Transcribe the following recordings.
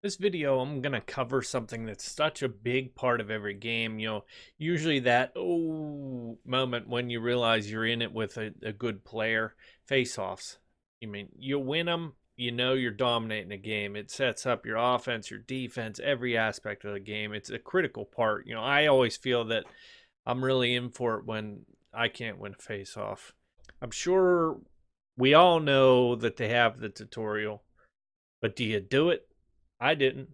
This video, I'm going to cover something that's such a big part of every game. Usually that moment when you realize you're in it with a good player. Face-offs. You win them, you know you're dominating a game. It sets up your offense, your defense, every aspect of the game. It's a critical part. I always feel that I'm really in for it when I can't win a face-off. I'm sure we all know that they have the tutorial, but do you do it? I didn't.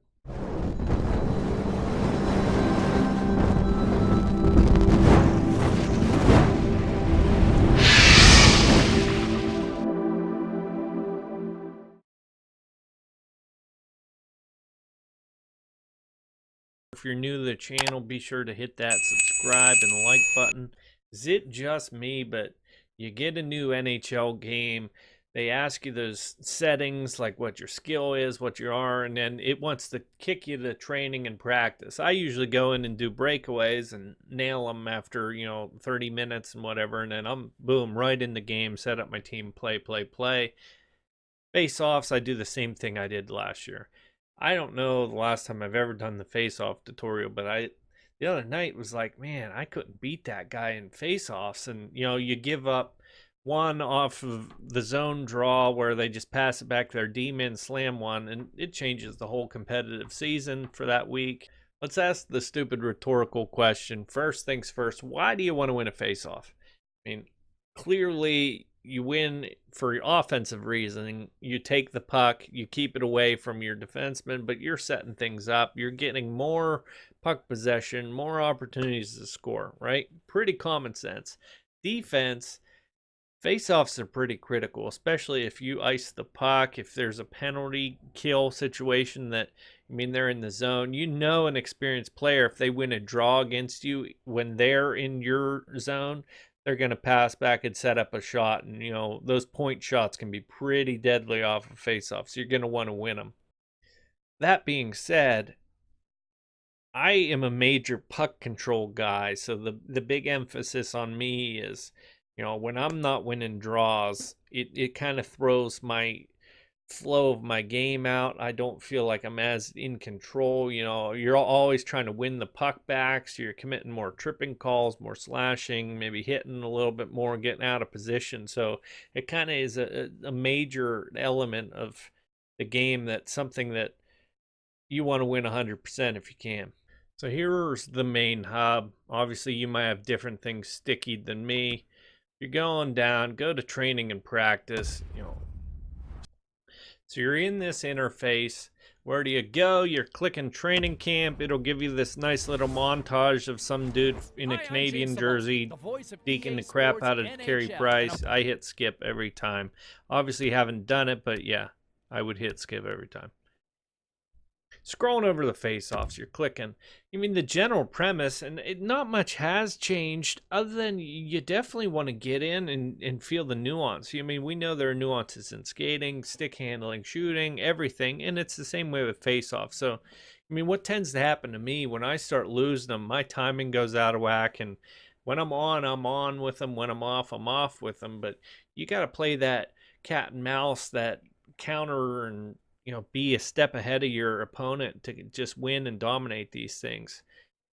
If you're new to the channel, be sure to hit that subscribe and like button. Is it just me, but you get a new NHL game, they ask you those settings like what your skill is, what you are, and then it wants to kick you to training and practice. I usually go in and do breakaways and nail them after 30 minutes and whatever, and then I'm boom right in the game, set up my team, play. Face-offs, I do the same thing I did last year. I don't know the last time I've ever done the face-off tutorial, but the other night was like, man, I couldn't beat that guy in face-offs. And you give up one off of the zone draw where they just pass it back to their D-men, slam one, and it changes the whole competitive season for that week. Let's ask the stupid rhetorical question. First things first, why do you want to win a face-off? Clearly you win for offensive reasoning. You take the puck, you keep it away from your defenseman, but you're setting things up. You're getting more puck possession, more opportunities to score, right? Pretty common sense. Defense, face-offs are pretty critical, especially if you ice the puck, if there's a penalty kill situation that, they're in the zone. An experienced player, if they win a draw against you when they're in your zone, they're going to pass back and set up a shot. And, those point shots can be pretty deadly off of face-offs. So you're going to want to win them. That being said, I am a major puck control guy. So the big emphasis on me is, when I'm not winning draws, it kind of throws my flow of my game out. I don't feel like I'm as in control. You're always trying to win the puck back, so you're committing more tripping calls, more slashing, maybe hitting a little bit more, getting out of position. So it kind of is a major element of the game, that's something that you want to win 100% if you can. So here's the main hub. Obviously you might have different things sticky than me. You're going down, go to training and practice. So you're in this interface. Where do you go? You're clicking training camp. It'll give you this nice little montage of some dude in a Canadian jersey deking the crap out of Carey Price. I hit skip every time. Obviously haven't done it, but yeah, I would hit skip every time. Scrolling over the face-offs, you're clicking. The general premise, and not much has changed other than you definitely want to get in and feel the nuance. We know there are nuances in skating, stick handling, shooting, everything, and it's the same way with face-offs. So, what tends to happen to me when I start losing them, my timing goes out of whack, and when I'm on with them. When I'm off with them. But you got to play that cat and mouse, that counter, and be a step ahead of your opponent to just win and dominate these things.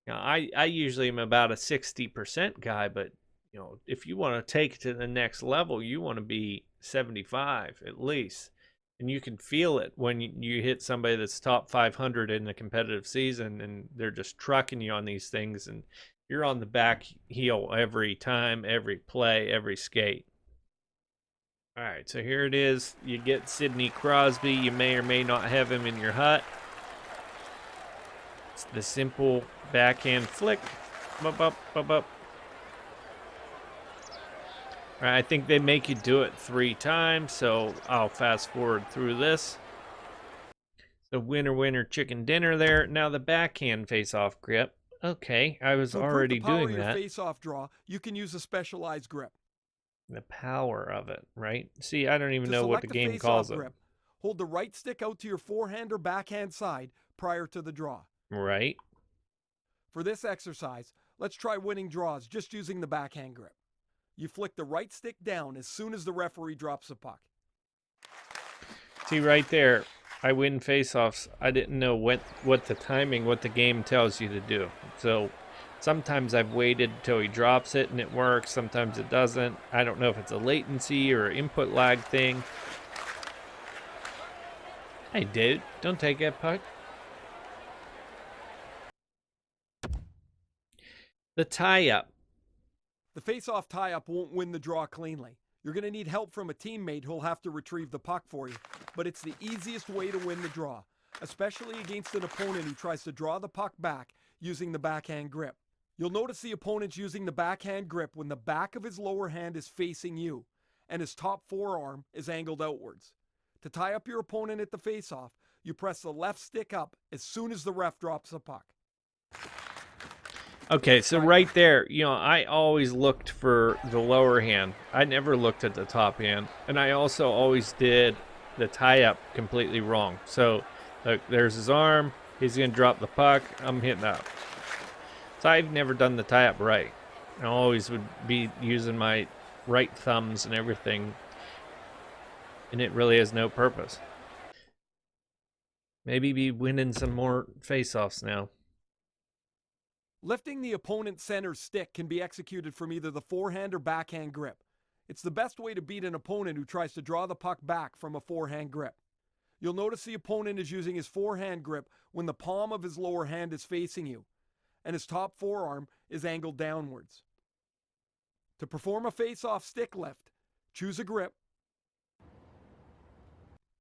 I usually am about a 60% guy, but if you want to take it to the next level, you want to be 75 at least. And you can feel it when you hit somebody that's top 500 in the competitive season, and they're just trucking you on these things, and you're on the back heel every time, every play, every skate. All right, so here it is. You get Sidney Crosby. You may or may not have him in your hut. It's the simple backhand flick. Up. All right, I think they make you do it 3 times, so I'll fast forward through this. The winner, chicken dinner there. Now the backhand face-off grip. Okay, I was already doing that. Face-off draw, you can use a specialized grip. The power of it, right? See, I don't even know what the game calls it. Grip, hold the right stick out to your forehand or backhand side prior to the draw. Right. For this exercise, let's try winning draws just using the backhand grip. You flick the right stick down as soon as the referee drops the puck. See right there, I win face-offs. I didn't know what the game tells you to do. So sometimes I've waited till he drops it and it works. Sometimes it doesn't. I don't know if it's a latency or input lag thing. Hey, dude, don't take that puck. The tie-up. The face-off tie-up won't win the draw cleanly. You're going to need help from a teammate who'll have to retrieve the puck for you. But it's the easiest way to win the draw, especially against an opponent who tries to draw the puck back using the backhand grip. You'll notice the opponent's using the backhand grip when the back of his lower hand is facing you and his top forearm is angled outwards. To tie up your opponent at the face-off, you press the left stick up as soon as the ref drops the puck. Okay, so right there, you know, I always looked for the lower hand. I never looked at the top hand. And I also always did the tie-up completely wrong. So, look, there's his arm. He's going to drop the puck. I'm hitting up. So I've never done the tie-up right. I always would be using my right thumbs and everything. And it really has no purpose. Maybe be winning some more face-offs now. Lifting the opponent's center stick can be executed from either the forehand or backhand grip. It's the best way to beat an opponent who tries to draw the puck back from a forehand grip. You'll notice the opponent is using his forehand grip when the palm of his lower hand is facing you, and his top forearm is angled downwards. To perform a face-off stick lift, choose a grip,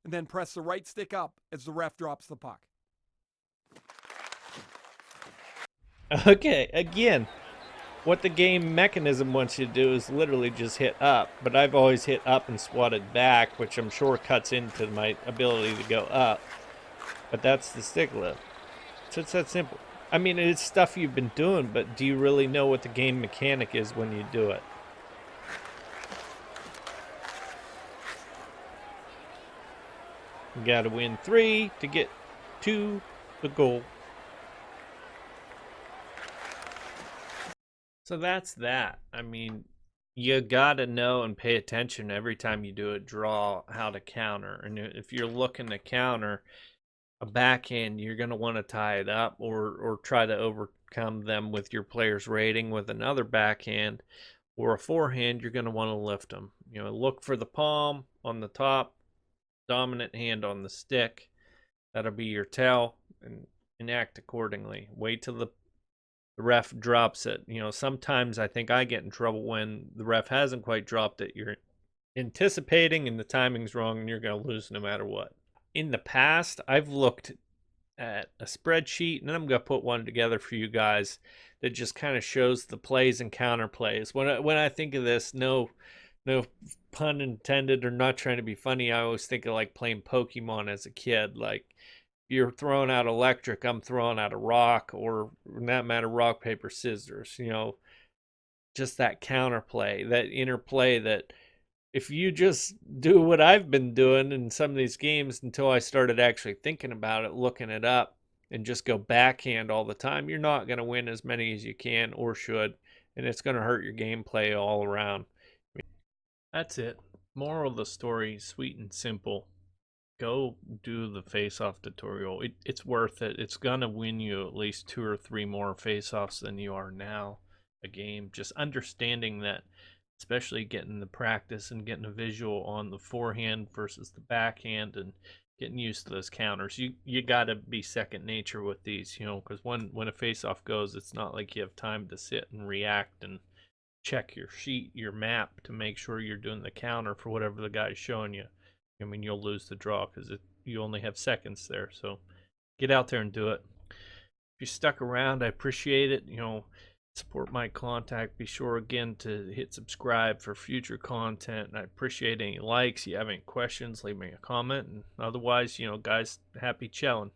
and then press the right stick up as the ref drops the puck. Okay, again, what the game mechanism wants you to do is literally just hit up, but I've always hit up and swatted back, which I'm sure cuts into my ability to go up. But that's the stick lift. So it's that simple. I mean, it's stuff you've been doing, but do you really know what the game mechanic is when you do it? You gotta win 3 to get to the goal. So that's that. I mean, you gotta know and pay attention every time you do a draw how to counter. And if you're looking to counter a backhand, you're gonna want to tie it up or try to overcome them with your player's rating with another backhand, or a forehand. You're gonna want to lift them. You know, look for the palm on the top, dominant hand on the stick. That'll be your tell, and act accordingly. Wait till the ref drops it. You know, sometimes I think I get in trouble when the ref hasn't quite dropped it. You're anticipating and the timing's wrong and you're going to lose no matter what. In the past, I've looked at a spreadsheet, and I'm going to put one together for you guys that just kind of shows the plays and counter plays. When I think of this, no pun intended, or not trying to be funny, I always think of like playing Pokemon as a kid. Like, you're throwing out electric, I'm throwing out a rock, or in that matter, rock, paper, scissors. You know, just that counterplay, that interplay, that if you just do what I've been doing in some of these games until I started actually thinking about it, looking it up, and just go backhand all the time, you're not going to win as many as you can or should, and it's going to hurt your gameplay all around. That's it. Moral of the story, sweet and simple. Go do the face-off tutorial. It's worth it. It's gonna win you at least 2 or 3 more face-offs than you are now a game. Just understanding that, especially getting the practice and getting a visual on the forehand versus the backhand, and getting used to those counters. You gotta be second nature with these, you know, because when a face-off goes, it's not like you have time to sit and react and check your sheet, your map, to make sure you're doing the counter for whatever the guy's showing you. I mean, you'll lose the draw because you only have seconds there. So get out there and do it. If you stuck around, I appreciate it. You know, support my contact. Be sure again to hit subscribe for future content. And I appreciate any likes. You have any questions, leave me a comment. And otherwise, you know, guys, happy chelling.